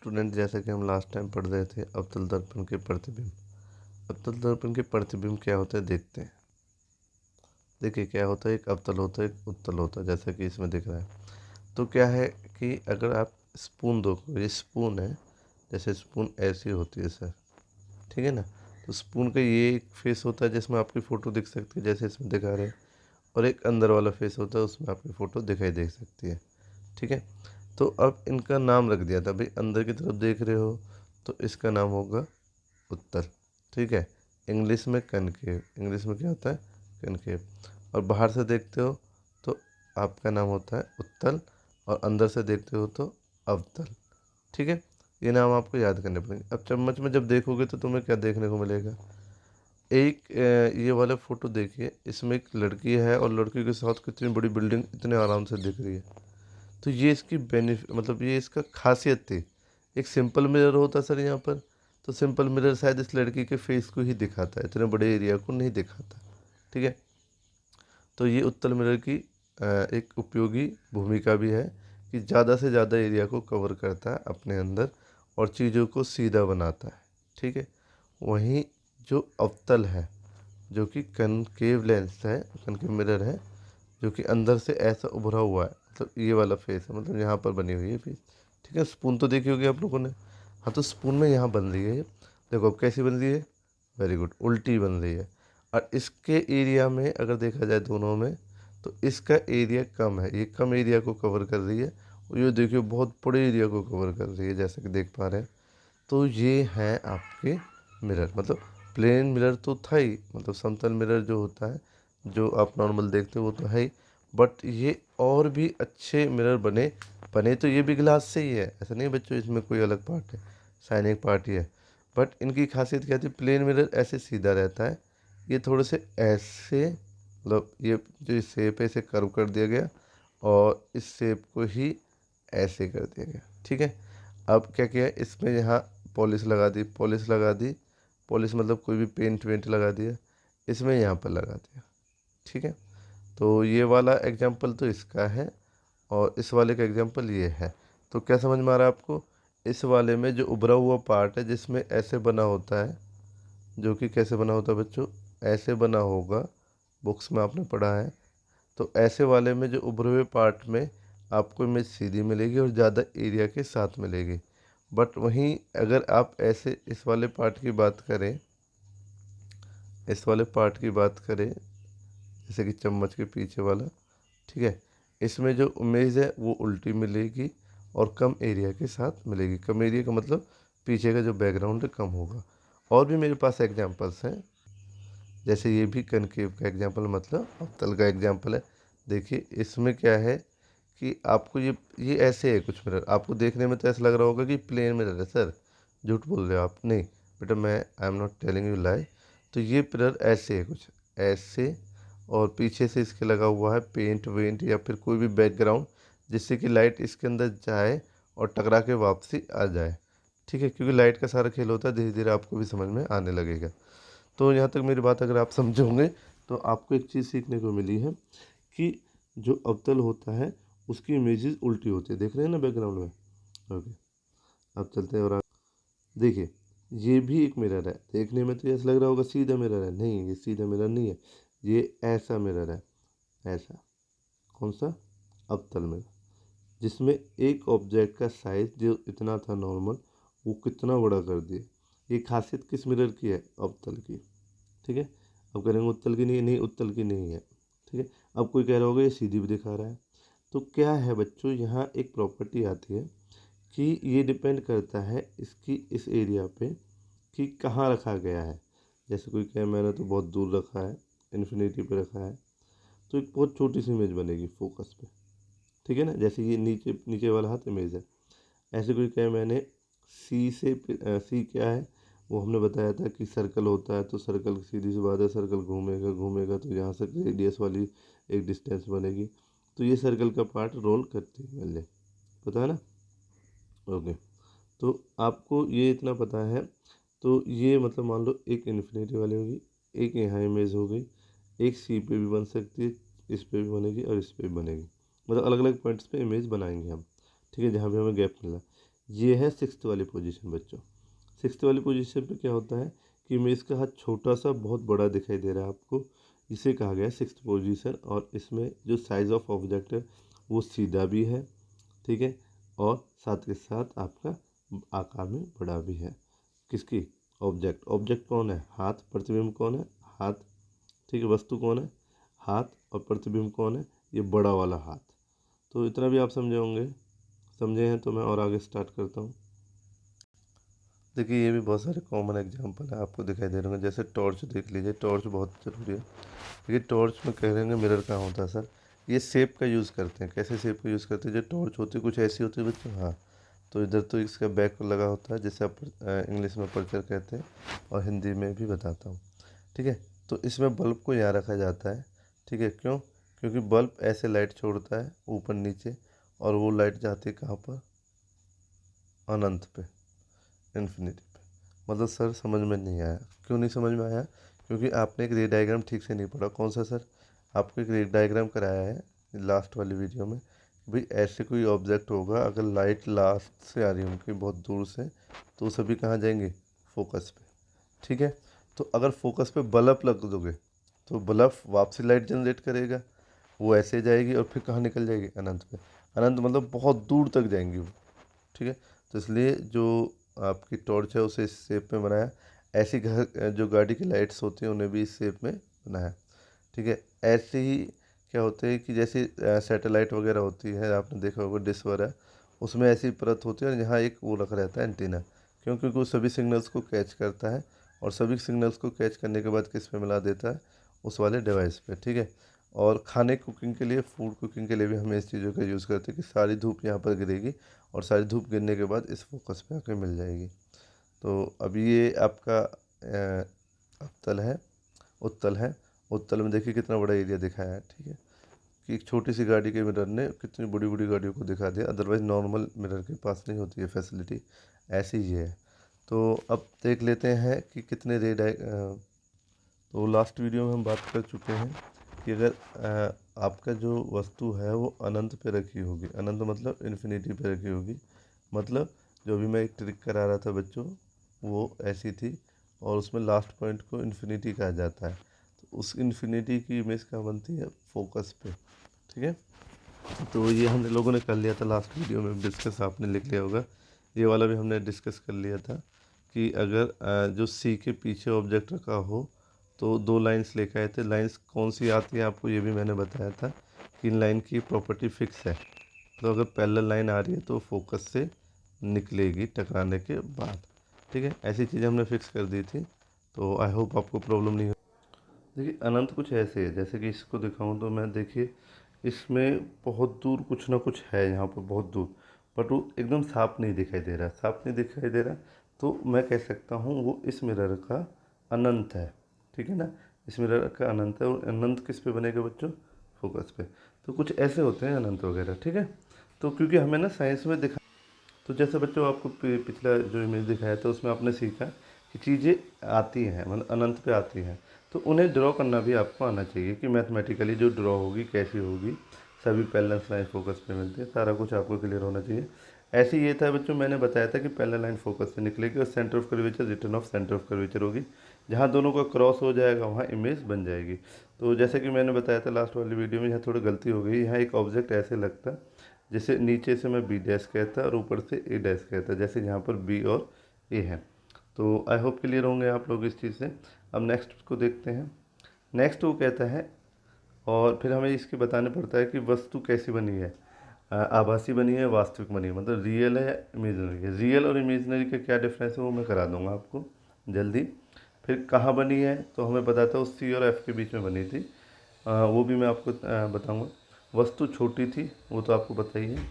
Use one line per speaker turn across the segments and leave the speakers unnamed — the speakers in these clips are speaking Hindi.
स्टूडेंट, जैसा कि हम लास्ट टाइम पढ़ रहे थे अवतल दर्पण के प्रतिबिंब। अवतल दर्पण के प्रतिबिंब क्या होता है देखते हैं। देखिए क्या होता है, एक अवतल होता है, एक उत्तल होता है, जैसा कि इसमें दिख रहा है। तो क्या है कि अगर आप स्पून दो, ये स्पून है, जैसे स्पून ऐसी होती है सर, ठीक है ना। तो स्पून का ये एक फेस होता है जिसमें आपकी फ़ोटो दिख सकती है, जैसे इसमें दिखा रहे हैं, और एक अंदर वाला फेस होता है, उसमें आपकी फ़ोटो दिखाई दे सकती है, ठीक है। तो अब इनका नाम रख दिया था भाई, अंदर की तरफ देख रहे हो तो इसका नाम होगा उत्तर, ठीक है। इंग्लिश में कनकेव, इंग्लिश में क्या होता है, कनकेव। और बाहर से देखते हो तो आपका नाम होता है उत्तल, और अंदर से देखते हो तो अवतल, ठीक है। ये नाम आपको याद करने पड़ेंगे। अब चम्मच में जब देखोगे तो तुम्हें क्या देखने को मिलेगा, एक ये वाला फोटो देखिए, इसमें एक लड़की है और लड़की के साथ कितनी बड़ी बिल्डिंग इतने आराम से दिख रही है। तो ये इसकी बेनिफिट, मतलब ये इसका खासियत थी। एक सिंपल मिरर होता सर यहाँ पर, तो सिंपल मिरर शायद इस लड़की के फेस को ही दिखाता है, इतने बड़े एरिया को नहीं दिखाता, ठीक है। तो ये उत्तल मिरर की एक उपयोगी भूमिका भी है कि ज़्यादा से ज़्यादा एरिया को कवर करता है अपने अंदर और चीज़ों को सीधा बनाता है, ठीक है। वहीं जो अवतल है, जो कि कनकेव लेंस है, कनकेव मिरर है, जो कि अंदर से ऐसा उभरा हुआ है, मतलब ये वाला फेस है, मतलब यहाँ पर बनी हुई है फेस, ठीक है। स्पून तो देखी होगी आप लोगों ने। हाँ, तो स्पून में यहाँ बन रही है ये। देखो अब कैसी बन रही है, वेरी गुड, उल्टी बन रही है। और इसके एरिया में अगर देखा जाए दोनों में, तो इसका एरिया कम है, ये कम एरिया को कवर कर रही है, और ये देखिए बहुत बड़े एरिया को कवर कर रही है, जैसा कि देख पा रहे हैं। तो ये हैं आपके मिरर, मतलब प्लेन मिरर तो था ही, मतलब समतल मिरर जो होता है, जो आप नॉर्मल देखते हो वो तो है ही, बट ये और भी अच्छे मिरर बने। बने तो ये भी ग्लास से ही है, ऐसा नहीं बच्चों इसमें कोई अलग पार्ट है, शाइनिंग पार्ट ही है। बट इनकी खासियत क्या थी, प्लेन मिरर ऐसे सीधा रहता है, ये थोड़े से ऐसे, मतलब ये जो शेप है इसे कर्व कर दिया गया, और इस शेप को ही ऐसे कर दिया गया, ठीक है। अब क्या किया, इसमें यहाँ पॉलिश लगा दी, पॉलिश लगा दी, पॉलिश मतलब कोई भी पेंट वेंट लगा दिया, इसमें यहाँ पर लगा दिया, ठीक है। तो ये वाला एग्जाम्पल तो इसका है, और इस वाले का एग्जाम्पल ये है। तो क्या समझ में आ रहा है आपको, इस वाले में जो उभरा हुआ पार्ट है जिसमें ऐसे बना होता है, जो कि कैसे बना होता है बच्चों, ऐसे बना होगा, बुक्स में आपने पढ़ा है। तो ऐसे वाले में जो उभरे हुए पार्ट में आपको इमेज सीधी मिलेगी और ज़्यादा एरिया के साथ मिलेगी। बट वहीं अगर आप ऐसे इस वाले पार्ट की बात करें, इस वाले पार्ट की बात करें, जैसे कि चम्मच के पीछे वाला, ठीक है, इसमें जो इमेज है वो उल्टी मिलेगी और कम एरिया के साथ मिलेगी। कम एरिया का मतलब पीछे का जो बैकग्राउंड है कम होगा। और भी मेरे पास एग्जांपल्स हैं, जैसे ये भी कनकेव का एग्जांपल, मतलब अवतल का एग्जांपल है। देखिए इसमें क्या है कि आपको ये ऐसे है कुछ मिरर, आपको देखने में तो ऐसा लग रहा होगा कि प्लेन मिरर है सर, झूठ बोल रहे हो आप, नहीं बेटा, मैं I am not telling you lie. तो ये मिरर ऐसे है कुछ ऐसे, और पीछे से इसके लगा हुआ है पेंट वेंट या फिर कोई भी बैकग्राउंड, जिससे कि लाइट इसके अंदर जाए और टकरा के वापसी आ जाए, ठीक है। क्योंकि लाइट का सारा खेल होता है, धीरे धीरे आपको भी समझ में आने लगेगा। तो यहाँ तक मेरी बात अगर आप समझोगे तो आपको एक चीज़ सीखने को मिली है कि जो अवतल होता है उसकी इमेजेस उल्टी होती है, देख रहे हैं ना बैकग्राउंड में। ओके, अब चलते हैं और देखिए, ये भी एक मिरर है, देखने में तो ऐसा लग रहा होगा सीधा मिरर है, नहीं ये सीधा मिरर नहीं है, ये ऐसा मिरर है, ऐसा। कौन सा, अवतल मिरर, जिसमें एक ऑब्जेक्ट का साइज जो इतना था नॉर्मल, वो कितना बड़ा कर दिया। ये खासियत किस मिरर की है, अवतल की, ठीक है। अब करेंगे उत्तल की नहीं है, नहीं उत्तल की नहीं है, ठीक है। अब कोई कह रहा होगा ये सीधी भी दिखा रहा है। तो क्या है बच्चों, यहाँ एक प्रॉपर्टी आती है कि ये डिपेंड करता है इसकी इस एरिया पे कि कहाँ रखा गया है। जैसे कोई कहे मैंने तो बहुत दूर रखा है, इन्फिनिटी पे रखा है, तो एक बहुत छोटी सी इमेज बनेगी फोकस पे, ठीक है ना। जैसे ये नीचे नीचे वाला हाथ इमेज है। ऐसे कोई कहे मैंने सी से, सी क्या है, वो हमने बताया था कि सर्कल होता है, तो सर्कल सीधी सी बात है, सर्कल घूमेगा घूमेगा तो यहाँ से रेडियस वाली एक डिस्टेंस बनेगी। तो ये सर्कल का पार्ट रोल करती है पहले, पता है ना। ओके, तो आपको ये इतना पता है। तो ये मतलब मान लो एक इन्फिनिटी वाली होगी, एक यहाँ इमेज हो गई, एक सी पे भी बन सकती है, इस पे भी बनेगी और इस पे भी बनेगी, मतलब अलग अलग पॉइंट्स पे इमेज बनाएंगे हम, ठीक है, जहाँ भी हमें गैप मिला। ये है सिक्स्थ वाली पोजीशन बच्चों। सिक्स्थ वाली पोजीशन पे क्या होता है कि इमेज का हाथ छोटा सा बहुत बड़ा दिखाई दे रहा है आपको, इसे कहा गया है सिक्स्थ पोजीशन। और इसमें जो साइज ऑफ ऑब्जेक्ट है वो सीधा भी है, ठीक है, और साथ के साथ आपका आकार में बड़ा भी है। किसकी? ऑब्जेक्ट। ऑब्जेक्ट कौन है? हाथ। प्रतिबिंब कौन है? हाथ। ठीक है, वस्तु कौन है? हाथ। और प्रतिबिंब कौन है? ये बड़ा वाला हाथ। तो इतना भी आप समझे होंगे। समझे हैं तो मैं और आगे स्टार्ट करता हूँ। देखिए ये भी बहुत सारे कॉमन एग्जांपल है आपको दिखाई दे रहे होंगे। जैसे टॉर्च देख लीजिए, टॉर्च बहुत ज़रूरी है। देखिए टॉर्च में कह रहे हैं मिरर कहाँ होता है सर, ये शेप का यूज़ करते हैं। कैसे शेप का यूज़ करते हैं? जो टॉर्च होती है कुछ ऐसी होती है बच्चों, हाँ। तो इधर तो इसका बैक लगा होता है, जिसे आप इंग्लिश में पर्चर कहते हैं और हिंदी में भी बताता हूँ, ठीक है। तो इसमें बल्ब को यहाँ रखा जाता है, ठीक है। क्यों? क्योंकि बल्ब ऐसे लाइट छोड़ता है ऊपर नीचे, और वो लाइट जाती है कहाँ पर? अनंत पे, इन्फिनिटी पे। मतलब सर समझ में नहीं आया। क्यों नहीं समझ में आया? क्योंकि आपने एक रे डायग्राम ठीक से नहीं पढ़ा। कौन सा सर? आपको एक रे डायग्राम कराया है लास्ट वाली वीडियो में। भाई ऐसे कोई ऑब्जेक्ट होगा, अगर लाइट लास्ट से आ रही होगी बहुत दूर से, तो वो सभी कहाँ जाएंगे? फोकस पे, ठीक है। तो अगर फोकस पे बल्ब लग दोगे तो बल्ब वापसी लाइट जनरेट करेगा, वो ऐसे जाएगी और फिर कहाँ निकल जाएगी? अनंत पे। अनंत मतलब बहुत दूर तक जाएंगी वो, ठीक है। तो इसलिए जो आपकी टॉर्च है उसे इस शेप में बनाया। ऐसी घर जो गाड़ी की लाइट्स होती हैं उन्हें भी इस शेप में बनाया, ठीक है। ऐसे ही क्या होते हैं कि जैसे सैटेलाइट वगैरह होती है, आपने देखा होगा डिश वगैरह, उसमें ऐसी परत होती है और यहाँ एक वो रखा रहता है एंटीना। क्यों? क्योंकि वो सभी सिग्नल्स को कैच करता है, और सभी सिग्नल्स को कैच करने के बाद किस पे मिला देता है? उस वाले डिवाइस पे, ठीक है। और खाने कुकिंग के लिए, फूड कुकिंग के लिए भी हम इस चीज़ों का यूज़ करते हैं कि सारी धूप यहाँ पर गिरेगी और सारी धूप गिरने के बाद इस फोकस पे आके मिल जाएगी। तो अभी ये आपका अवतल है, उत्तल है। उत्तल में देखिए कितना बड़ा एरिया दिखाया है, ठीक है। कि एक छोटी सी गाड़ी के मिरर ने कितनी बड़ी बड़ी गाड़ियों को दिखा दिया। अदरवाइज नॉर्मल मिरर के पास नहीं होती है फैसिलिटी, ऐसी ही है। तो अब देख लेते हैं कि कितने तो लास्ट वीडियो में हम बात कर चुके हैं कि अगर आपका जो वस्तु है वो अनंत पे रखी होगी, अनंत मतलब इन्फिनिटी पे रखी होगी, मतलब जो भी मैं एक ट्रिक करा रहा था बच्चों वो ऐसी थी, और उसमें लास्ट पॉइंट को इन्फिनिटी कहा जाता है। तो उस इन्फिनिटी की इमेज कहाँ बनती है? फोकस पे, ठीक है। तो ये हम लोगों ने कर लिया था लास्ट वीडियो में डिस्कस, आपने लिख लिया होगा। ये वाला भी हमने डिस्कस कर लिया था कि अगर जो सी के पीछे ऑब्जेक्ट रखा हो तो दो लाइंस लेकर आए थे। लाइंस कौन सी आती है आपको ये भी मैंने बताया था कि इन लाइन की प्रॉपर्टी फिक्स है। तो अगर पैरेलल लाइन आ रही है तो फोकस से निकलेगी टकराने के बाद, ठीक है। ऐसी चीज़ें हमने फिक्स कर दी थी, तो आई होप आपको प्रॉब्लम नहीं हो। देखिए अनंत कुछ ऐसे है, जैसे कि इसको दिखाऊं तो मैं, देखिए इसमें बहुत दूर कुछ ना कुछ है यहाँ पर बहुत दूर, बट वो एकदम साफ नहीं दिखाई दे रहा, साफ नहीं दिखाई दे रहा। तो मैं कह सकता हूँ वो इस मिरर का अनंत है, ठीक है ना। इस मिरर का अनंत है, और अनंत किस पे बनेगा बच्चों? फोकस पे। तो कुछ ऐसे होते हैं अनंत वगैरह, ठीक है। तो क्योंकि हमें ना साइंस में दिखा, तो जैसे बच्चों आपको पिछला जो इमेज दिखाया था उसमें आपने सीखा कि चीज़ें आती हैं मतलब अनंत पे आती हैं, तो उन्हें ड्रॉ करना भी आपको आना चाहिए कि मैथमेटिकली जो ड्रॉ होगी कैसी होगी। सभी पैरेलल लाइन फोकस पे मिलते हैं, सारा कुछ आपको क्लियर होना चाहिए। ऐसे ये था बच्चों, मैंने बताया था कि पैरेलल लाइन फोकस पे निकलेगी और centre of curvature return of centre of curvature होगी। जहाँ दोनों का क्रॉस हो जाएगा वहाँ इमेज बन जाएगी। तो जैसे कि मैंने बताया था लास्ट वाली वीडियो में, यहाँ थोड़ी गलती हो गई। यहाँ एक ऑब्जेक्ट ऐसे लगता, जैसे नीचे से मैं बी डैश कहता और ऊपर से ए डैश कहता, जैसे यहाँ पर बी और ए है। तो आई होप क्लियर होंगे आप लोग इस चीज़ से। अब नेक्स्ट को देखते हैं। नेक्स्ट वो कहता है, और फिर हमें इसके बताने पड़ता है कि वस्तु कैसी बनी है, आभासी बनी है, वास्तविक बनी है, मतलब रियल है या इमेजनरी है। रियल और इमेजनरी का क्या डिफरेंस है वो मैं करा दूंगा आपको जल्दी। फिर कहाँ बनी है तो हमें पता था उस सी और एफ के बीच में बनी थी, वो भी मैं आपको बताऊंगा। वस्तु छोटी थी वो तो आपको पता ही है,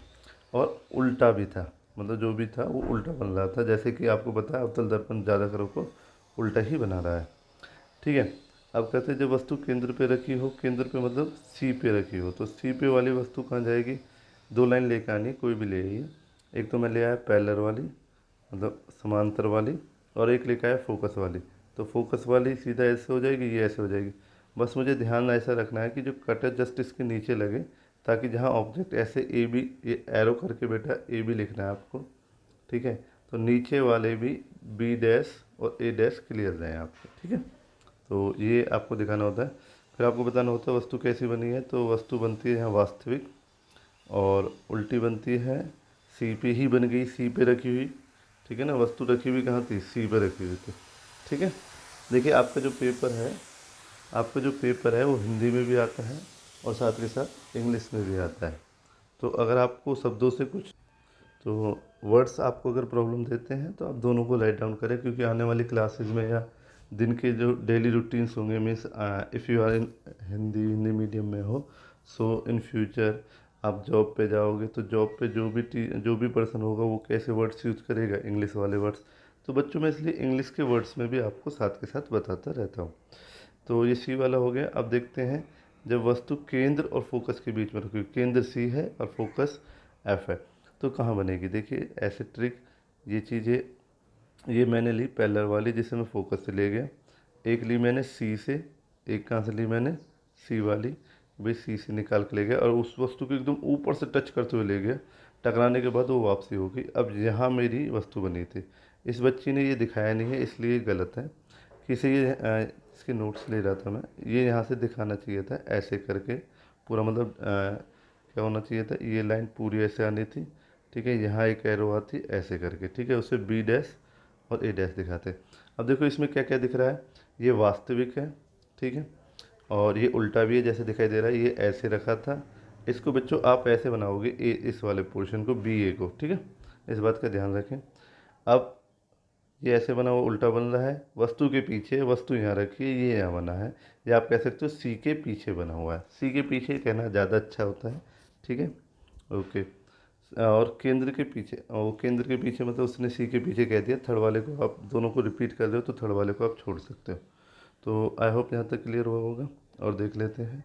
और उल्टा भी था, मतलब जो भी था वो उल्टा बन रहा था। जैसे कि आपको पता है अवतल दर्पण ज़्यादातर को उल्टा ही बना रहा है, ठीक है। अब कहते हैं जब वस्तु केंद्र पे रखी हो, केंद्र पे मतलब सी पे रखी हो, तो सी पे वाली वस्तु कहाँ जाएगी? दो लाइन लेकर आनी, कोई भी ले आइए। एक तो मैं ले आया पैरेलल वाली, मतलब समांतर वाली, और एक लेकर आया फोकस वाली। तो फोकस वाली सीधा ऐसे हो जाएगी, ये ऐसे हो जाएगी। बस मुझे ध्यान ऐसा रखना है कि जो कट है जस्ट इसके नीचे लगे, ताकि जहाँ ऑब्जेक्ट ऐसे ए बी, ये एरो करके बेटा ए बी लिखना है आपको, ठीक है। तो नीचे वाले भी बी डैश और ए डैश क्लियर रहें आपके, ठीक है। तो ये आपको दिखाना होता है। फिर आपको बताना होता है वस्तु कैसी बनी है। तो वस्तु बनती है यहाँ वास्तविक, और उल्टी बनती है सी पे ही बन गई, सी पे रखी हुई, ठीक है ना। वस्तु रखी हुई कहाँ थी, सी पे रखी हुई थी, ठीक है। देखिए आपका जो पेपर है वो हिंदी में भी आता है और साथ के साथ इंग्लिश में भी आता है। तो अगर आपको शब्दों से कुछ, तो वर्ड्स आपको अगर प्रॉब्लम देते हैं तो आप दोनों को राइट डाउन करें, क्योंकि आने वाली क्लासेस में या दिन के जो डेली रूटीन्स होंगे, means if you are in Hindi medium में हो, सो इन फ्यूचर आप जॉब पे जाओगे तो जॉब पे जो भी पर्सन होगा वो कैसे वर्ड्स यूज़ करेगा, इंग्लिश वाले वर्ड्स। तो बच्चों में इसलिए इंग्लिश के वर्ड्स में भी आपको साथ के साथ बताता रहता हूँ। तो ये सी वाला हो गया। अब देखते हैं जब वस्तु केंद्र और फोकस के बीच में रखी, केंद्र सी है और फोकस एफ है, तो कहाँ बनेगी। देखिए ऐसे ट्रिक, ये चीज़ें ये मैंने ली पैरेलल वाली जिसे मैं फोकस से ले गया, एक ली मैंने सी से, एक कहाँ से ली मैंने, सी वाली, भाई सी से निकाल के ले गया और उस वस्तु को एकदम ऊपर से टच करते हुए ले गया, टकराने के बाद वो वापसी होगी। अब यहाँ मेरी वस्तु बनी थी, इस बच्ची ने ये दिखाया नहीं है इसलिए गलत है। किसी ये इसके नोट्स ले रहा था मैं, ये यहाँ से दिखाना चाहिए था ऐसे करके पूरा, मतलब क्या होना चाहिए था, ये लाइन पूरी ऐसे आनी थी, ठीक है। यहाँ एक एरो आती ऐसे करके, ठीक है, उसे बी डैश और ए डैश दिखाते। अब देखो इसमें क्या क्या दिख रहा है, ये वास्तविक है, ठीक है, और ये उल्टा भी है जैसे दिखाई दे रहा है, ये ऐसे रखा था। इसको बच्चों आप ऐसे बनाओगे, ए इस वाले पोर्शन को, बी ए को, ठीक है, इस बात का ध्यान रखें। अब ये ऐसे बना हुआ उल्टा बन रहा है, वस्तु के पीछे, वस्तु यहाँ रखी है, ये यहाँ बना है, या आप कह सकते हो सी के पीछे बना हुआ है, सी के पीछे कहना ज़्यादा अच्छा होता है, ठीक है, ओके। और केंद्र के पीछे, और केंद्र के पीछे मतलब उसने सी के पीछे कह दिया, थर्ड वाले को आप दोनों को रिपीट कर रहे हो तो थर्ड वाले को आप छोड़ सकते हो। तो आई होप यहाँ तक क्लियर हुआ होगा। और देख लेते हैं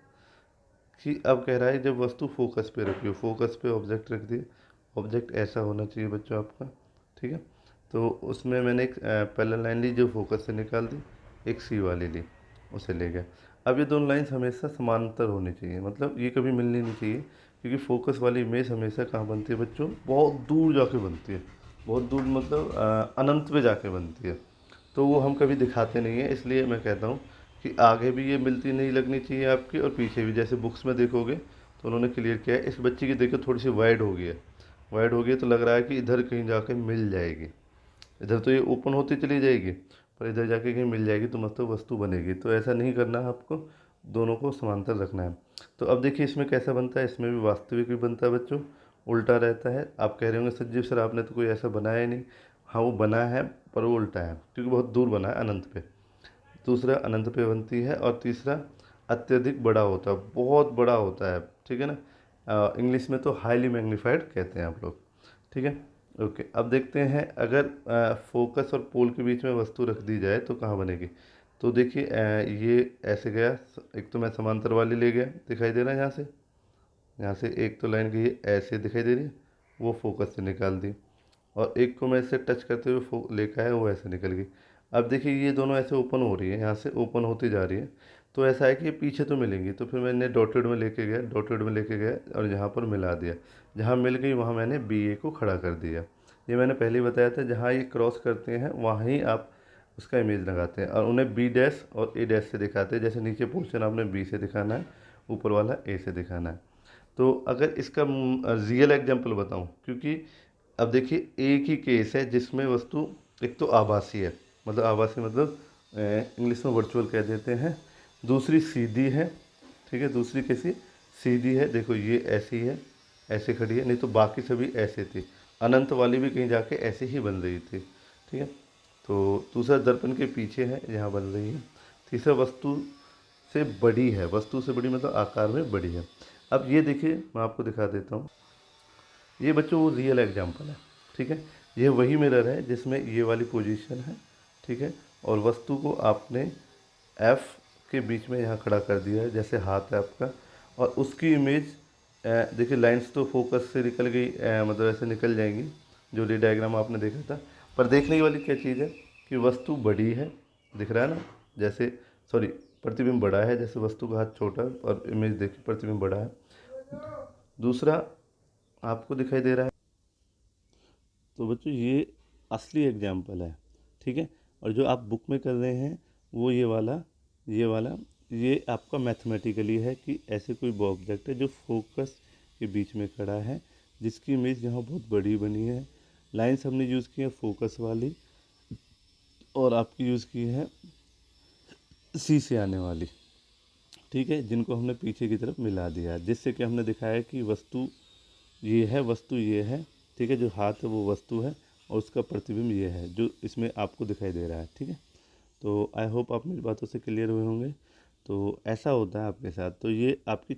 कि अब कह रहा है जब वस्तु फोकस पे रखी हो, फोकस पे ऑब्जेक्ट रख दिए, ऑब्जेक्ट ऐसा होना चाहिए बच्चों आपका, ठीक है। तो उसमें मैंने एक पैरेलल लाइन ली जो फोकस से निकाल दी, एक सी वाली ली, उसे ले गया। अब ये दोनों लाइंस हमेशा समांतर होनी चाहिए, मतलब ये कभी मिलनी नहीं चाहिए, क्योंकि फोकस वाली इमेज हमेशा कहाँ बनती है बच्चों, बहुत दूर जाके बनती है, बहुत दूर मतलब अनंत पे जाके बनती है। तो वो हम कभी दिखाते नहीं हैं, इसलिए मैं कहता हूँ कि आगे भी ये मिलती नहीं लगनी चाहिए आपकी, और पीछे भी। जैसे बुक्स में देखोगे तो उन्होंने क्लियर किया है, इस बच्ची की देखो थोड़ी सी वाइड हो गई है, वाइड हो गई है तो लग रहा है कि इधर कहीं जाके मिल जाएगी, इधर तो ये ओपन होती चली जाएगी पर इधर जाके कहीं मिल जाएगी, तो मतलब वस्तु बनेगी। तो ऐसा नहीं करना है आपको, दोनों को समांतर रखना है। तो अब देखिए इसमें कैसा बनता है, इसमें भी वास्तविक भी बनता है बच्चों, उल्टा रहता है। आप कह रहे होंगे संजीव सर आपने तो कोई ऐसा बनाया ही नहीं। हाँ वो बना है पर वो उल्टा है, क्योंकि बहुत दूर बना है अनंत पे। दूसरा अनंत पे बनती है, और तीसरा अत्यधिक बड़ा होता है, बहुत बड़ा होता है, ठीक है ना। इंग्लिश में तो हाईली मैग्नीफाइड कहते हैं आप लोग, ठीक है, ओके। अब देखते हैं अगर फोकस और पोल के बीच में वस्तु रख दी जाए तो कहाँ बनेगी। तो देखिए ये ऐसे गया, एक तो मैं समांतर वाली ले गया, दिखाई दे रहा है यहाँ से एक तो लाइन गई ऐसे दिखाई दे रही है, वो फोकस से निकाल दी, और एक को मैं इससे टच करते हुए लेकर आया, वो ऐसे निकल गई। अब देखिए ये दोनों ऐसे ओपन हो रही है, यहाँ से ओपन होती जा रही है, तो ऐसा है कि ये पीछे तो मिलेंगी। तो फिर मैंने डॉटेड में लेके गया और यहाँ पर मिला दिया, जहाँ मिल गई वहाँ मैंने बी ए को खड़ा कर दिया। ये मैंने पहले ही बताया था, जहाँ ये क्रॉस करते हैं वहाँ ही आप उसका इमेज लगाते हैं, और उन्हें बी डैश और ए डैश से दिखाते हैं। जैसे नीचे पोर्शन आपने बी से दिखाना है, ऊपर वाला ए से दिखाना है। तो अगर इसका रियल एग्जांपल बताऊं, क्योंकि अब देखिए एक ही केस है जिसमें वस्तु एक तो आभासी है, मतलब आभासी मतलब इंग्लिश में वर्चुअल कह देते हैं, दूसरी सीधी है, ठीक है, दूसरी कैसी सीधी है, देखो ये ऐसी है, ऐसे खड़ी है, नहीं तो बाकी सभी ऐसे थी। अनंत वाली भी कहीं जाके ऐसे ही बन रही थी, ठीक है। तो दूसरा दर्पण के पीछे है, यहाँ बन रही है। तीसरा वस्तु से बड़ी है, वस्तु से बड़ी मतलब आकार में बड़ी है। अब ये देखिए मैं आपको दिखा देता हूँ, ये बच्चों वो रियल एग्जांपल है, ठीक है। ये वही मिरर है जिसमें ये वाली पोजीशन है, ठीक है, और वस्तु को आपने एफ के बीच में यहाँ खड़ा कर दिया है, जैसे हाथ है आपका, और उसकी इमेज देखिए लाइंस तो फोकस से निकल गई, मतलब ऐसे निकल जाएंगी, जो रे डायग्राम आपने देखा था। पर देखने वाली क्या चीज़ है कि वस्तु बड़ी है, दिख रहा है ना, जैसे सॉरी प्रतिबिंब बड़ा है, जैसे वस्तु का हाथ छोटा और इमेज देखिए प्रतिबिंब बड़ा है। दूसरा आपको दिखाई दे रहा है, तो बच्चों ये असली एग्जाम्पल है, ठीक है। और जो आप बुक में कर रहे हैं वो ये वाला ये आपका मैथमेटिकली है कि ऐसे कोई ऑब्जेक्ट है जो फोकस के बीच में खड़ा है, जिसकी इमेज यहाँ बहुत बड़ी बनी है। लाइंस हमने यूज़ की है फोकस वाली, और आपकी यूज़ की है सी से आने वाली, ठीक है, जिनको हमने पीछे की तरफ मिला दिया है, जिससे कि हमने दिखाया कि वस्तु ये है, वस्तु ये है, ठीक है, जो हाथ है वो वस्तु है और उसका प्रतिबिंब ये है जो इसमें आपको दिखाई दे रहा है, ठीक है। तो आई होप आप मेरी बातों से क्लियर हुए होंगे। तो ऐसा होता है आपके साथ। तो ये आपकी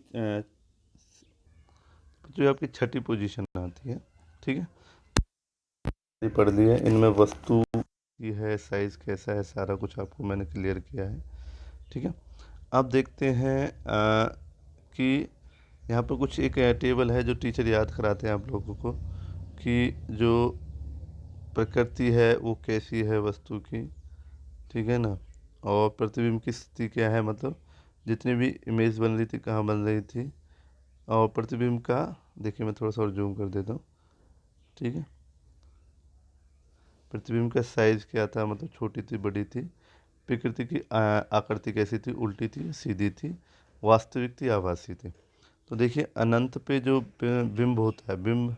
जो आपकी छठी पोजीशन आती है, ठीक है, ये पढ़ ली है। इनमें वस्तु की है, साइज़ कैसा है, सारा कुछ आपको मैंने क्लियर किया है, ठीक है। अब देखते हैं कि यहाँ पर कुछ एक टेबल है जो टीचर याद कराते हैं आप लोगों को, कि जो प्रकृति है वो कैसी है वस्तु की, ठीक है ना, और प्रतिबिंब की स्थिति क्या है, मतलब जितनी भी इमेज बन रही थी कहाँ बन रही थी, और प्रतिबिंब का देखिए मैं थोड़ा सा और जूम कर देता हूँ, ठीक है। प्रतिबिंब का साइज़ क्या था, मतलब छोटी थी, बड़ी थी, प्रकृति की आकृति कैसी थी, उल्टी थी, सीधी थी, वास्तविक थी, आभासी थी। तो देखिए अनंत पे जो बिंब होता है, बिंब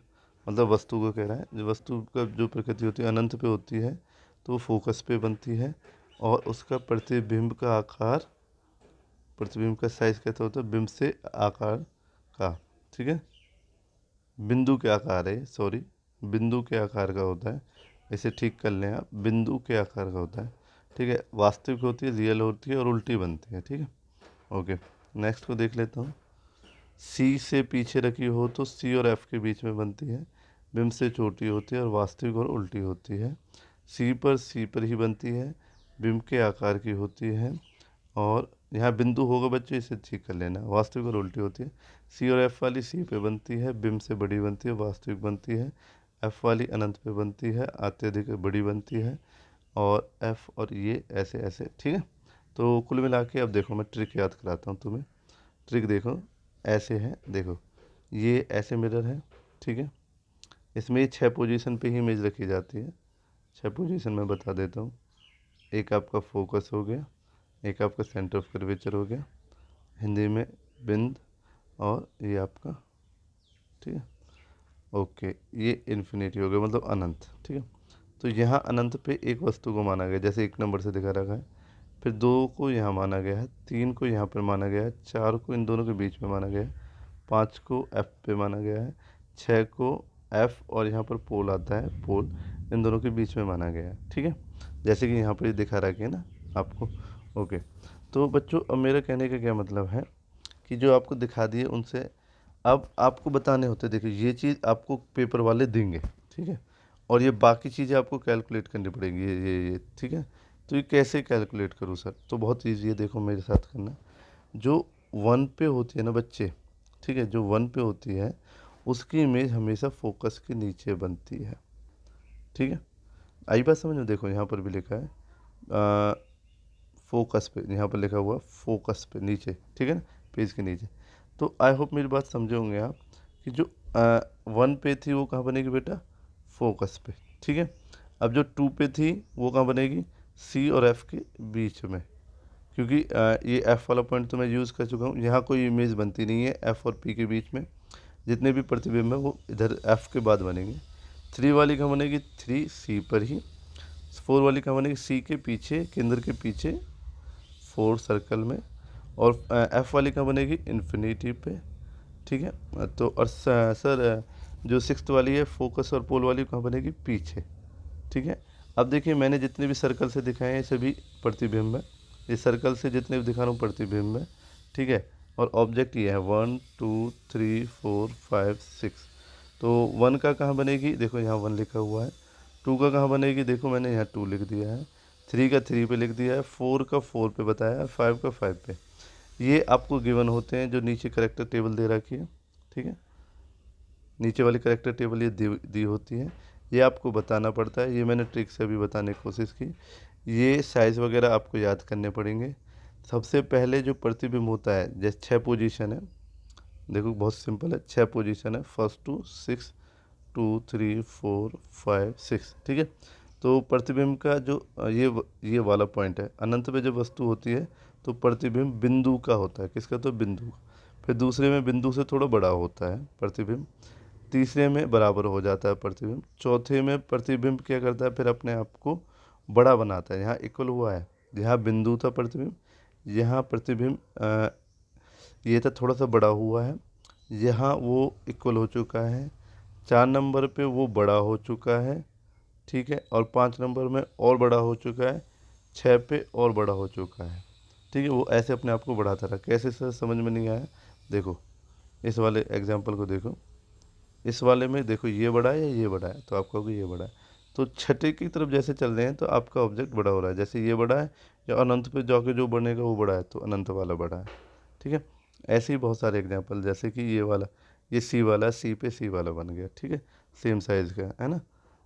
मतलब वस्तु को कह रहा है, जो वस्तु का जो प्रकृति होती है अनंत पे होती है, तो वो फोकस पे बनती है, और उसका प्रतिबिंब का आकार, प्रतिबिंब का साइज़ कैसा होता है, बिंब से आकार का, ठीक है, बिंदु के आकार है, सॉरी, बिंदु के आकार का होता है, इसे ठीक कर लें आप, बिंदु के आकार का होता है, ठीक है। वास्तविक होती है, रियल होती है, और उल्टी बनती है, ठीक है। ओके, नेक्स्ट को देख लेता हूँ। सी से पीछे रखी हो तो सी और एफ के बीच में बनती है, बिंब से छोटी होती है और वास्तविक और उल्टी होती है। सी पर ही बनती है, बिंब के आकार की होती है, और यहाँ बिंदु होगा बच्चों, इसे ठीक कर लेना, वास्तविक और उल्टी होती है। सी और एफ वाली सी पे बनती है, बिंब से बड़ी बनती है, वास्तविक बनती है। एफ वाली अनंत पे बनती है, अत्यधिक बड़ी बनती है, और एफ और ये ऐसे ऐसे, ठीक है। तो कुल मिला के अब देखो मैं ट्रिक याद कराता हूँ तुम्हें। ट्रिक देखो, ऐसे है, देखो ये ऐसे मिरर है, ठीक है, इसमें ये 6 पोजीशन पे ही इमेज रखी जाती है। 6 पोजीशन मैं बता देता हूँ। एक आपका फोकस हो गया, एक आपका सेंटर ऑफ कर्वेचर हो गया, हिंदी में बिंद, और ये आपका, ठीक है, ओके, ये इन्फिनिटी हो गया, मतलब अनंत, ठीक है। तो यहाँ अनंत पे एक वस्तु को माना गया, जैसे 1 नंबर से दिखा रखा है, फिर 2 को यहाँ माना गया है, 3 को यहाँ पर माना गया है, 4 को इन दोनों के बीच में माना गया है, 5 को एफ पे माना गया है, 6 को एफ और यहाँ पर पोल आता है, पोल इन दोनों के बीच में माना गया है, ठीक है, जैसे कि यहाँ पर ये दिखा रखा है ना आपको। ओके, तो बच्चों अब मेरा कहने का क्या मतलब है कि जो आपको दिखा दिए उनसे अब आपको बताने होते, देखिए ये चीज़ आपको पेपर वाले देंगे, ठीक है, और ये बाकी चीज़ें आपको कैलकुलेट करनी पड़ेंगी, ये ठीक है। तो ये कैसे कैलकुलेट करूँ सर, तो बहुत ईजी है, देखो मेरे साथ करना। जो 1 पे होती है ना बच्चे, ठीक है, जो 1 पे होती है उसकी इमेज हमेशा फोकस के नीचे बनती है, ठीक है। आई बात समझ में, देखो यहाँ पर भी लिखा है फोकस पे, यहाँ पर लिखा हुआ फोकस पे नीचे, ठीक है ना, पेज के नीचे। तो आई होप मेरी बात समझे होंगे आप कि जो 1 पे थी वो कहाँ बनेगी बेटा, फोकस पे, ठीक है। अब जो 2 पे थी वो कहाँ बनेगी, सी और एफ के बीच में, क्योंकि ये एफ वाला पॉइंट तो मैं यूज़ कर चुका हूँ, यहाँ कोई इमेज बनती नहीं है एफ और पी के बीच में, जितने भी प्रतिबिंब है वो इधर एफ के बाद बनेंगे। 3 वाली कहाँ बनेगी, 3 सी पर ही। 4 वाली कहाँ बनेगी, सी के पीछे, केंद्र के पीछे 4 सर्कल में, और एफ वाली कहाँ बनेगी, इन्फिनिटी पे, ठीक है। तो और सर जो 6th वाली है फोकस और पोल वाली कहाँ बनेगी, पीछे, ठीक है। अब देखिए मैंने जितने भी सर्कल से दिखाए हैं सभी प्रतिबिंब है, इस सर्कल से जितने भी दिखा रहा हूँ प्रतिबिंब है, ठीक है। और ऑब्जेक्ट ये है 1 2 3 4 5 6। तो 1 का कहाँ बनेगी, देखो यहाँ 1 लिखा हुआ है। 2 का कहाँ बनेगी, देखो मैंने यहाँ 2 लिख दिया है। 3 का 3 पे लिख दिया है, 4 का 4 पे बताया है, 5 का 5 पे। ये आपको गिवन होते हैं, जो नीचे करेक्टर टेबल दे रखी है, ठीक है, नीचे वाली करेक्टर टेबल ये दी होती है, ये आपको बताना पड़ता है, ये मैंने ट्रिक से अभी बताने की कोशिश की। ये साइज़ वगैरह आपको याद करने पड़ेंगे। सबसे पहले जो प्रतिबिंब होता है, जैसे 6 पोजीशन है, देखो बहुत सिंपल है, 6 पोजीशन है, 1 to 6 2 3 4 5 6, ठीक है। तो प्रतिबिंब का जो ये वाला पॉइंट है, अनंत पे जब वस्तु होती है तो प्रतिबिंब बिंदु का होता है। किसका? तो बिंदु का। फिर दूसरे में बिंदु से थोड़ा बड़ा होता है प्रतिबिंब, तीसरे में बराबर हो जाता है प्रतिबिंब, चौथे में प्रतिबिंब क्या करता है, फिर अपने आप को बड़ा बनाता है। यहाँ इक्वल हुआ है, यहाँ बिंदु था प्रतिबिंब, यहाँ प्रतिबिंब ये था थोड़ा सा बड़ा हुआ है, यहाँ वो इक्वल हो चुका है, 4 नंबर पे वो बड़ा हो चुका है, ठीक है, और 5 नंबर में और बड़ा हो चुका है, 6 पे और बड़ा हो चुका है, ठीक है। वो ऐसे अपने आप को बढ़ाता रहा। कैसे सर, समझ में नहीं आया? देखो इस वाले एग्जाम्पल को देखो, इस वाले में देखो ये बड़ा है या ये बड़ा है, तो आप कहोगे ये बड़ा है। तो छठे की तरफ जैसे चल रहे हैं तो आपका ऑब्जेक्ट बड़ा हो रहा है। जैसे ये बड़ा है या अनंत पे जाके जो बनेगा वो बड़ा है, तो अनंत वाला बड़ा है, ठीक है। ऐसे ही बहुत सारे एग्जाम्पल, जैसे कि ये वाला, ये सी वाला, सी पे सी वाला बन गया, ठीक है, सेम साइज़ का है ना।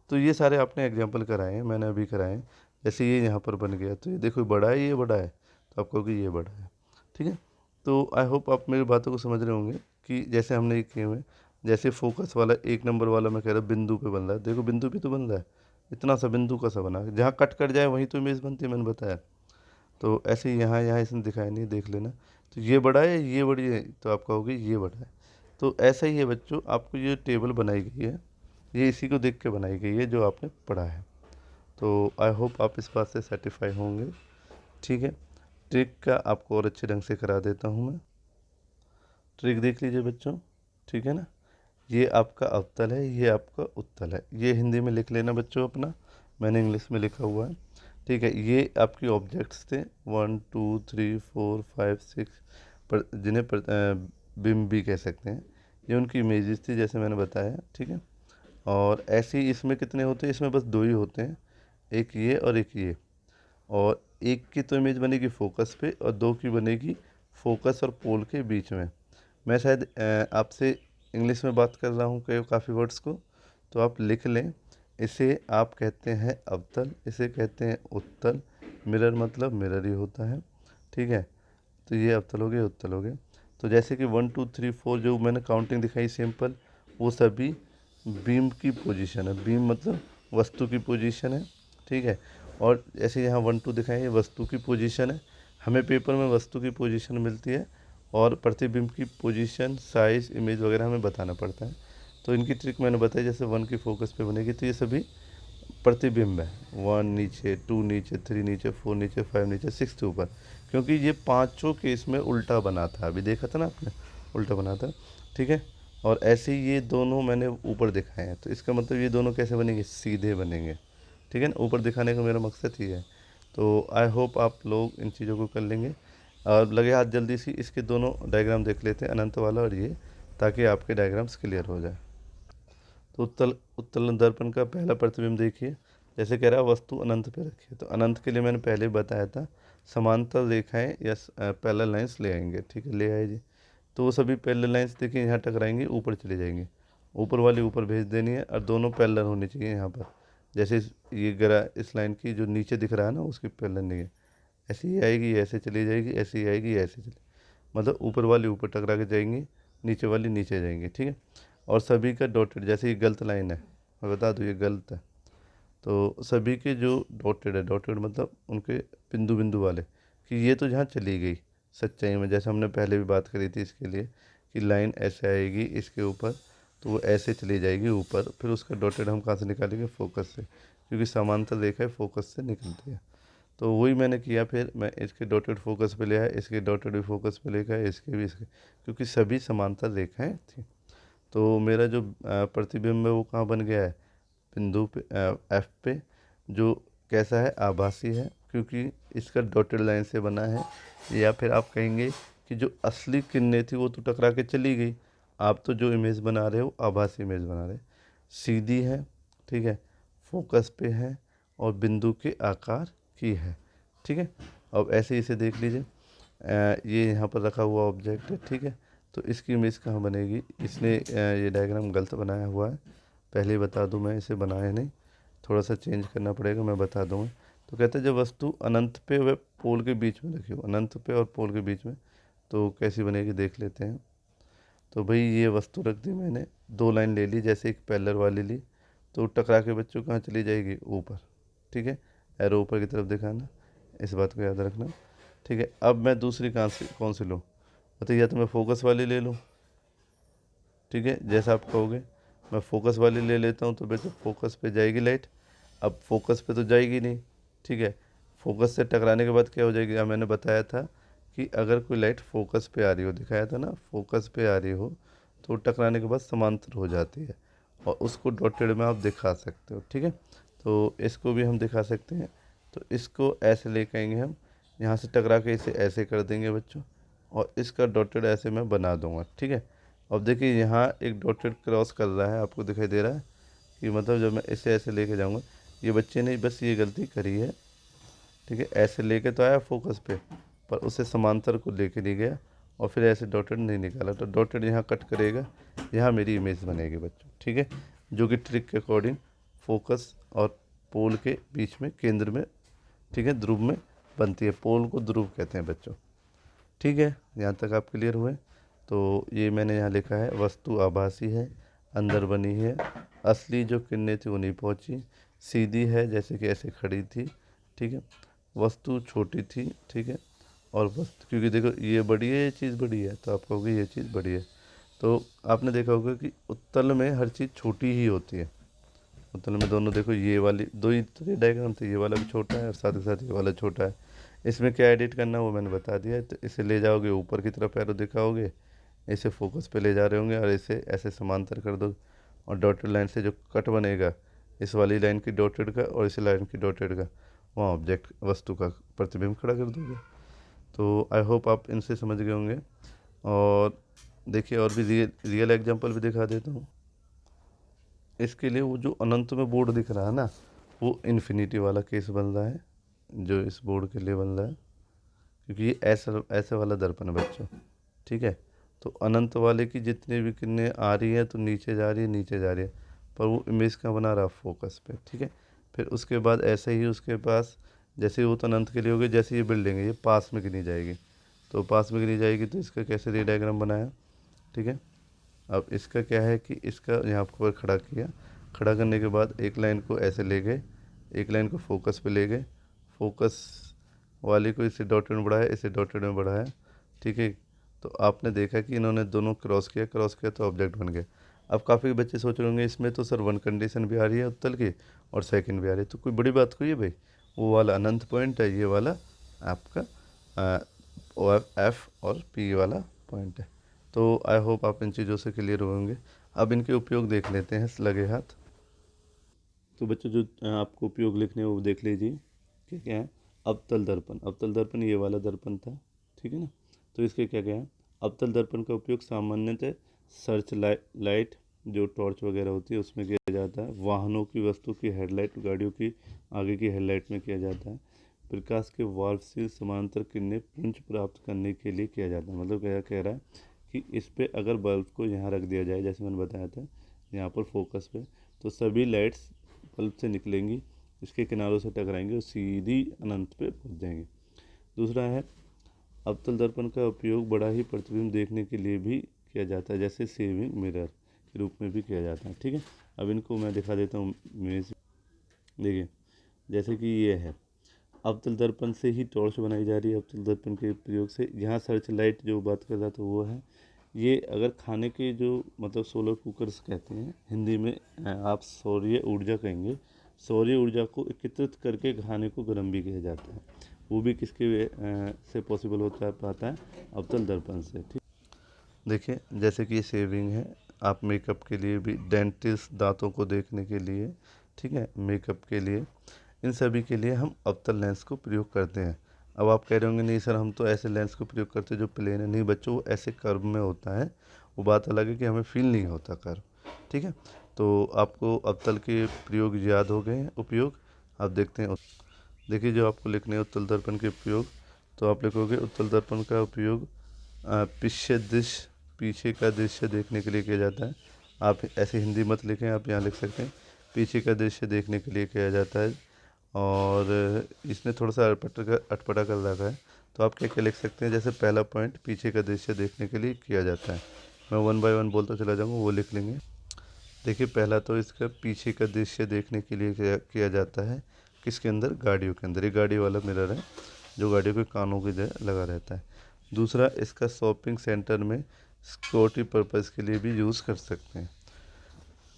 तो ये सारे आपने एग्जाम्पल कराए हैं, मैंने अभी कराए हैं। जैसे ये यहाँ पर बन गया, तो ये देखो बड़ा है, ये बड़ा है, तो आप कहोगे ये बड़ा है, ठीक है। तो आई होप आप मेरी बातों को समझ रहे होंगे कि जैसे हमने ये किए हुए हैं। जैसे फोकस वाला 1 नंबर वाला मैं कह रहा बिंदु पे बन रहा है, देखो बिंदु पे तो बन रहा है, इतना सा बिंदु का सा बना, जहाँ कट कर जाए वहीं तो इमेज बनती है, मैंने बताया। तो ऐसे ही यहाँ यहाँ इसने दिखाया नहीं, देख लेना। तो ये बड़ा है, ये बड़ी है, तो आप कहोगे ये बड़ा है। तो ऐसा ही है बच्चों, आपको ये टेबल बनाई गई है, ये इसी को देख के बनाई गई है जो आपने पढ़ा है। तो आई होप आप इस बात से सेटिस्फाई होंगे, ठीक है। ट्रिक का आपको और अच्छे ढंग से करा देता हूँ मैं। ट्रिक देख लीजिए बच्चों, ठीक है ना। ये आपका अवतल है, ये आपका उत्तल है। ये हिंदी में लिख लेना बच्चों अपना, मैंने इंग्लिश में लिखा हुआ है, ठीक है। ये आपके ऑब्जेक्ट्स थे 1 2 3 4 5 6, पर जिन्हें बिंब भी कह सकते हैं। ये उनकी इमेजेस थी जैसे मैंने बताया, ठीक है। और ऐसे ही इसमें कितने होते हैं? इसमें बस 2 ही होते हैं, एक ये और एक ये। और एक की तो इमेज बनेगी फोकस पे और 2 की बनेगी फोकस और पोल के बीच में। मैं शायद आपसे इंग्लिश में बात कर रहा हूँ कई काफ़ी वर्ड्स को, तो आप लिख लें। इसे आप कहते हैं अवतल, इसे कहते हैं उत्तल। मिरर मतलब मिरर ही होता है, ठीक है। तो ये अवतल हो गए, उत्तल हो गए। तो जैसे कि 1 2 3 4 जो मैंने काउंटिंग दिखाई सिंपल, वो सभी बीम की पोजीशन है। बीम मतलब वस्तु की पोजीशन है, ठीक है। और ऐसे यहाँ 1 2 दिखाई, ये वस्तु की पोजीशन है। हमें पेपर में वस्तु की पोजीशन मिलती है और प्रतिबिंब की पोजीशन, साइज, इमेज वगैरह हमें बताना पड़ता है। तो इनकी ट्रिक मैंने बताई, जैसे 1 की फोकस पे बनेगी तो ये सभी प्रतिबिंब है। 1 नीचे, 2 नीचे, 3 नीचे, 4 नीचे, 5 नीचे, 6 ऊपर, क्योंकि ये पांचों केस में उल्टा बना था, अभी देखा था ना आपने, उल्टा बना था, ठीक है। और ऐसे ही ये दोनों मैंने ऊपर दिखाए हैं, तो इसका मतलब ये दोनों कैसे बनेंगे? सीधे बनेंगे, ठीक है ना। ऊपर दिखाने का मेरा मकसद ही है। तो आई होप आप लोग इन चीज़ों को कर लेंगे। और लगे हाथ जल्दी से इसके दोनों डायग्राम देख लेते हैं, अनंत वाला और ये, ताकि आपके डायग्राम्स क्लियर हो जाए। तो उत्तल उत्तल दर्पण का पहला प्रतिबिंब देखिए, जैसे कह रहा है वस्तु अनंत पे रखिए। तो अनंत के लिए मैंने पहले ही बताया था, समांतर रेखाएं या पैरेलल लाइंस ले आएंगे, ठीक है, ले आए जी। तो वो सभी पैरेलल लाइंस देखिए यहाँ टकराएंगी, ऊपर चली जाएंगी, ऊपर वाली ऊपर भेज देनी है और दोनों पैरेलल होनी चाहिए यहाँ पर। जैसे ये गरा इस लाइन की जो नीचे दिख रहा है ना, उसकी पैरेलल नहीं है, ऐसे ही आएगी, ऐसे चली जाएगी, ऐसे ही आएगी, ऐसे चली, मतलब ऊपर वाली ऊपर टकरा के जाएंगी, नीचे वाली नीचे जाएंगी, ठीक है। और सभी का डॉटेड, जैसे ये गलत लाइन है, मैं बता दूँ ये गलत है, तो सभी के जो डॉटेड है, डॉटेड मतलब उनके बिंदु बिंदु वाले, कि ये तो जहाँ चली गई सच्चाई में, जैसे हमने पहले भी बात करी थी इसके लिए, कि लाइन ऐसे आएगी इसके ऊपर, तो वो ऐसे चली जाएगी ऊपर, फिर उसका डॉटेड हम कहाँ से निकालेंगे? फोकस से, क्योंकि समांतर रेखा फोकस से निकलती है। तो वही मैंने किया, फिर मैं इसके डॉटेड फोकस पे ले आया, इसके डॉटेड भी फोकस पे लेकर आया, इसके भी, इसके, क्योंकि सभी समांतर रेखाएं थी। तो मेरा जो प्रतिबिंब है वो कहाँ बन गया है? बिंदु पे, एफ पे, जो कैसा है? आभासी है, क्योंकि इसका डॉटेड लाइन से बना है। या फिर आप कहेंगे कि जो असली किरणें थी वो तो टकरा के चली गई, आप तो जो इमेज बना रहे हो आभासी इमेज बना रहे, सीधी है, ठीक है, फोकस पे है और बिंदु के आकार की है, ठीक है। अब ऐसे इसे देख लीजिए, ये यहाँ पर रखा हुआ ऑब्जेक्ट है, ठीक है। तो इसकी इमेज कहाँ बनेगी? इसने ये डायग्राम गलत बनाया हुआ है, पहले ही बता दूं, मैं इसे बनाया नहीं, थोड़ा सा चेंज करना पड़ेगा, मैं बता दूंगा। तो कहते हैं जब वस्तु अनंत पे व पोल के बीच में रखी हो, अनंत पे और पोल के बीच में, तो कैसी बनेगी देख लेते हैं। तो भाई ये वस्तु रख दी मैंने, 2 लाइन ले ली, जैसे एक पैरेलल वाली ली तो टकरा के बच्चों कहाँ चली जाएगी, ऊपर। ठीक है, एरो ऊपर की तरफ दिखाना, इस बात को याद रखना। ठीक है, अब मैं दूसरी कौन सी लूँ बताइए, या तो मैं फोकस वाली ले लूँ, ठीक है जैसा आप कहोगे। मैं फोकस वाली ले लेता हूँ तो बच्चों फोकस पे जाएगी लाइट। अब फोकस पे तो जाएगी नहीं, ठीक है, फोकस से टकराने के बाद क्या हो जाएगी, मैंने बताया था कि अगर कोई लाइट फोकस पे आ रही हो, दिखाया था ना, फोकस पे आ रही हो तो टकराने के बाद समांतर हो जाती है और उसको डॉटेड में आप दिखा सकते हो। ठीक है, तो इसको भी हम दिखा सकते हैं। तो इसको ऐसे लेके आएंगे हम, यहाँ से टकरा के इसे ऐसे कर देंगे बच्चों, और इसका डॉटेड ऐसे मैं बना दूंगा। ठीक है, अब देखिए यहाँ एक डॉटेड क्रॉस कर रहा है, आपको दिखाई दे रहा है कि मतलब जब मैं इसे ऐसे लेके जाऊंगा, ये बच्चे ने बस ये गलती करी है। ठीक है, ऐसे लेके तो आया फोकस पे, पर उसे समांतर को लेके नहीं गया और फिर ऐसे डॉटेड नहीं निकाला, तो डॉटेड यहाँ कट करेगा, यहाँ मेरी इमेज बनेगी बच्चों। ठीक है, जो कि ट्रिक के अकॉर्डिंग फोकस और पोल के बीच में केंद्र में, ठीक है, ध्रुव में बनती है। पोल को ध्रुव कहते हैं बच्चों। ठीक है, यहाँ तक आप क्लियर हुए। तो ये मैंने यहाँ लिखा है, वस्तु आभासी है, अंदर बनी है, असली जो किरणें थी वो नहीं पहुँची, सीधी है जैसे कि ऐसे खड़ी थी। ठीक है, वस्तु छोटी थी। ठीक है, और वस्तु क्योंकि देखो ये बड़ी है, ये चीज़ बड़ी है, तो आप कहोगे ये चीज़ बड़ी है। तो आपने देखा होगा कि उत्तल में हर चीज़ छोटी ही होती है। उत्तल में दोनों देखो, ये वाली दो ही तो ये डायग्राम थे, ये वाला भी छोटा है और साथ ही साथ ये वाला छोटा है। इसमें क्या एडिट करना है वो मैंने बता दिया है। तो इसे ले जाओगे ऊपर की तरफ, एरो दिखाओगे, इसे फोकस पे ले जा रहे होंगे और इसे ऐसे समांतर कर दो, और डॉटेड लाइन से जो कट बनेगा इस वाली लाइन की डॉटेड का और इस लाइन की डॉटेड का, वहाँ ऑब्जेक्ट वस्तु का प्रतिबिंब खड़ा कर दोगे। तो आई होप आप इनसे समझ गए होंगे। और देखिए और भी रियल एग्जांपल भी दिखा देता हूँ। इसके लिए वो जो अनंत में बोर्ड दिख रहा है ना, वो इन्फिनिटी वाला केस बन रहा है, जो इस बोर्ड के लिए बन रहा है, क्योंकि ये ऐसा ऐसे वाला दर्पण है बच्चों। ठीक है, तो अनंत वाले की जितनी भी किरणें आ रही है तो नीचे जा रही है, नीचे जा रही है, पर वो इमेज का बना रहा फोकस पे। ठीक है, फिर उसके बाद ऐसे ही उसके पास, जैसे वो तो अनंत के लिए हो गया, जैसे ये बिल्डिंग है ये पास में गिनी जाएगी, तो पास में गिनी जाएगी तो इसका कैसे रे डायग्राम बनाया। ठीक है, अब इसका क्या है कि इसका यहाँ पर खड़ा किया, खड़ा करने के बाद एक लाइन को ऐसे ले गए, एक लाइन को फोकस पे ले गए, फोकस वाले को इसे डॉटेड में बढ़ाया, इसे डॉटेड में बढ़ाया। ठीक है, तो आपने देखा कि इन्होंने दोनों क्रॉस किया, क्रॉस किया तो ऑब्जेक्ट बन गया। अब काफ़ी बच्चे सोच रहे होंगे इसमें तो सर वन कंडीशन भी आ रही है उत्तल की और सेकंड भी आ रही है, तो कोई बड़ी बात कोई है भाई, वो वाला अनंत पॉइंट है, ये वाला आपका एफ और पी वाला पॉइंट है। तो आई होप आप इन चीज़ों से क्लियर होंगे। अब इनके उपयोग देख लेते हैं लगे हाथ। तो बच्चों जो आपको उपयोग लिखने हैं वो देख लीजिए कि क्या है। अवतल दर्पण, अवतल दर्पण ये वाला दर्पण था, ठीक है ना। तो इसके क्या क्या है, अवतल दर्पण का उपयोग सामान्यतः सर्च लाइट जो टॉर्च वगैरह होती है उसमें किया जाता है, वाहनों की वस्तु की हेडलाइट, गाड़ियों की आगे की हेडलाइट में किया जाता है, प्रकाश के वाल्व से समांतर किरणें पुंज प्राप्त करने के लिए किया जाता है। मतलब क्या कह रहा है कि इस पे अगर बल्ब को यहाँ रख दिया जाए, जैसे मैंने बताया था यहाँ पर फोकस पे, तो सभी लाइट्स बल्ब से निकलेंगी, इसके किनारों से टकराएंगी और सीधी अनंत पे पहुंच जाएंगी। दूसरा है, अवतल दर्पण का उपयोग बड़ा ही प्रतिबिंब देखने के लिए भी किया जाता है, जैसे सेविंग मिरर के रूप में भी किया जाता है। ठीक है, अब इनको मैं दिखा देता हूँ इमेज। देखिए जैसे कि ये है, अवतल दर्पण से ही टॉर्च बनाई जा रही है। अवतल दर्पण के प्रयोग से, यहाँ सर्च लाइट जो बात कर रहा था वो है। ये अगर खाने के जो मतलब सोलर कुकर्स कहते हैं हिंदी में, आप सौर्य ऊर्जा कहेंगे, सौर्य ऊर्जा को एकत्रित करके खाने को गर्म भी किया जाता है, वो भी किसके से पॉसिबल होता है पाता है, अवतल दर्पण से। ठीक, देखिए जैसे कि ये सेविंग है, आप मेकअप के लिए भी, डेंटिस्ट दांतों को देखने के लिए, ठीक है, मेकअप के लिए, इन सभी के लिए हम अवतल लेंस को प्रयोग करते हैं। अब आप कह रहे होंगे नहीं सर हम तो ऐसे लेंस को प्रयोग करते हैं जो प्लेन है। नहीं बच्चों, वो ऐसे कर्व में होता है, वो बात अलग है कि हमें फील नहीं होता कर्व। ठीक है, तो आपको अवतल के प्रयोग याद हो गए हैं, उपयोग आप देखते हैं। देखिए जो आपको लिखने हैं उत्तल दर्पण के उपयोग, तो आप लिखोगे उत्तल दर्पण का उपयोग पीछे दृश्य, पीछे का दृश्य देखने के लिए किया जाता है। आप ऐसे हिंदी मत लिखें, आप यहाँ लिख सकते हैं पीछे का दृश्य देखने के लिए किया जाता है। और इसने थोड़ा सा अटपटा कर रखा है, तो आप क्या क्या लिख सकते हैं, जैसे पहला पॉइंट पीछे का दृश्य देखने के लिए किया जाता है, मैं 1 बाय 1 बोलता चला जाऊँगा, वो लिख लेंगे। देखिए पहला तो इसका पीछे का दृश्य देखने के लिए किया जाता है किसके अंदर, गाड़ियों के अंदर। ये गाड़ी वाला मिरर है जो गाड़ियों के कानों की जगह लगा रहता है। दूसरा, इसका शॉपिंग सेंटर में सिक्योरिटी पर्पज़ के लिए भी यूज़ कर सकते हैं,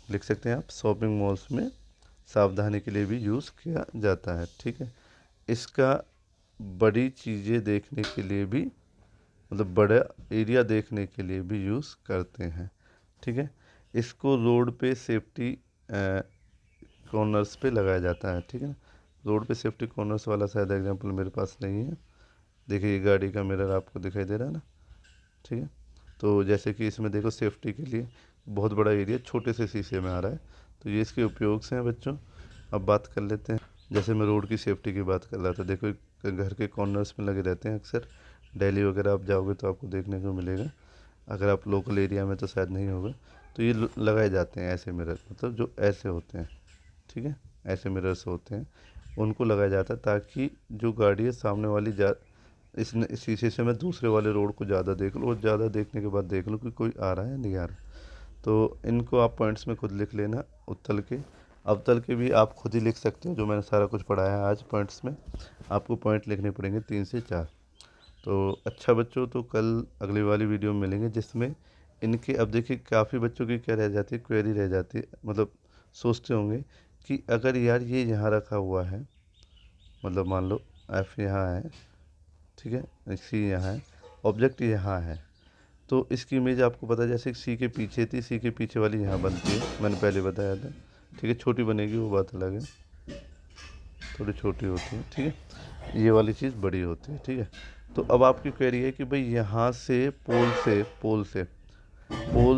लिख सकते हैं आप, शॉपिंग मॉल्स में सावधानी के लिए भी यूज़ किया जाता है। ठीक है। इसका बड़ी चीज़ें देखने के लिए भी, मतलब बड़ा एरिया देखने के लिए भी यूज़ करते हैं। ठीक है। इसको रोड पे सेफ्टी कॉर्नर्स पे लगाया जाता है। ठीक है ना। रोड पे सेफ्टी कॉर्नर्स वाला शायद एग्जांपल मेरे पास नहीं है। देखिए ये गाड़ी का मिरर आपको दिखाई दे रहा है ना। ठीक है। तो जैसे कि इसमें देखो सेफ्टी के लिए बहुत बड़ा एरिया छोटे से शीशे में आ रहा है, तो ये इसके उपयोग से हैं बच्चों। अब बात कर लेते हैं, जैसे मैं रोड की सेफ्टी की बात कर रहा था, देखो घर के कॉर्नर्स में लगे रहते हैं अक्सर। दिल्ली वगैरह आप जाओगे तो आपको देखने को मिलेगा, अगर आप लोकल एरिया में तो शायद नहीं होगा। तो ये लगाए जाते हैं ऐसे मिरर, मतलब जो ऐसे होते हैं। ठीक है। ऐसे मिरर्स होते हैं, उनको लगाया जाता है ताकि जो गाड़ी है सामने वाली इस शीशे से मैं दूसरे वाले रोड को ज़्यादा देख लूँ, और ज़्यादा देखने के बाद देख लूँ कि कोई आ रहा है नहीं आ रहा। तो इनको आप पॉइंट्स में खुद लिख लेना, उत्तल के। अवतल के भी आप खुद ही लिख सकते हो, जो मैंने सारा कुछ पढ़ाया है आज पॉइंट्स में। आपको पॉइंट लिखने पड़ेंगे 3 से 4। तो अच्छा बच्चों, तो कल अगली वाली वीडियो में मिलेंगे जिसमें इनके, अब देखिए काफ़ी बच्चों की क्या रह जाती है, क्वेरी रह जाती है, मतलब सोचते होंगे कि अगर यार ये यहाँ रखा हुआ है, मतलब मान लो एफ यहाँ है, ठीक है, सी यहाँ है, ऑब्जेक्ट यहाँ है, तो इसकी इमेज आपको पता है जैसे सी के पीछे थी, सी के पीछे वाली यहाँ बनती है, मैंने पहले बताया था। ठीक है। छोटी बनेगी वो बात अलग है, थोड़ी छोटी होती है। ठीक है। ये वाली चीज़ बड़ी होती है। ठीक है। तो अब आपकी क्वेरी है कि भाई यहाँ से पोल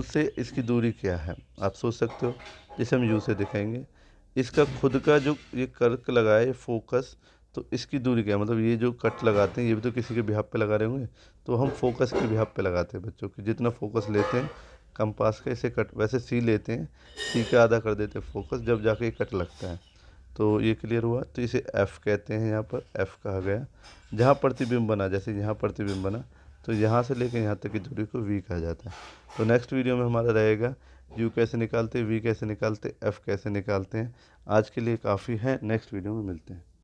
से इसकी दूरी क्या है। आप सोच सकते हो, जैसे हम यू से दिखाएंगे, इसका खुद का जो ये कर्क लगा है फोकस, तो इसकी दूरी क्या है, मतलब ये जो कट लगाते हैं ये भी तो किसी के बिहाफ पे लगा रहे होंगे, तो हम फोकस के बिहाफ पे लगाते हैं बच्चों की, जितना फोकस लेते हैं कंपास का, इसे कट वैसे सी लेते हैं, सी का आधा कर देते हैं फोकस, जब जाके ये कट लगता है। तो ये क्लियर हुआ। तो इसे एफ़ कहते हैं, यहाँ पर एफ़ कहा गया। जहाँ प्रतिबिंब बना, जैसे यहाँ प्रतिबिंब बना, तो यहाँ से लेकर यहाँ तक की दूरी को वी कहा जाता है। तो नेक्स्ट वीडियो में हमारा रहेगा यू कैसे निकालते हैं, वी कैसे निकालते हैं, एफ़ कैसे निकालते हैं। आज के लिए काफ़ी है, नेक्स्ट वीडियो में मिलते हैं।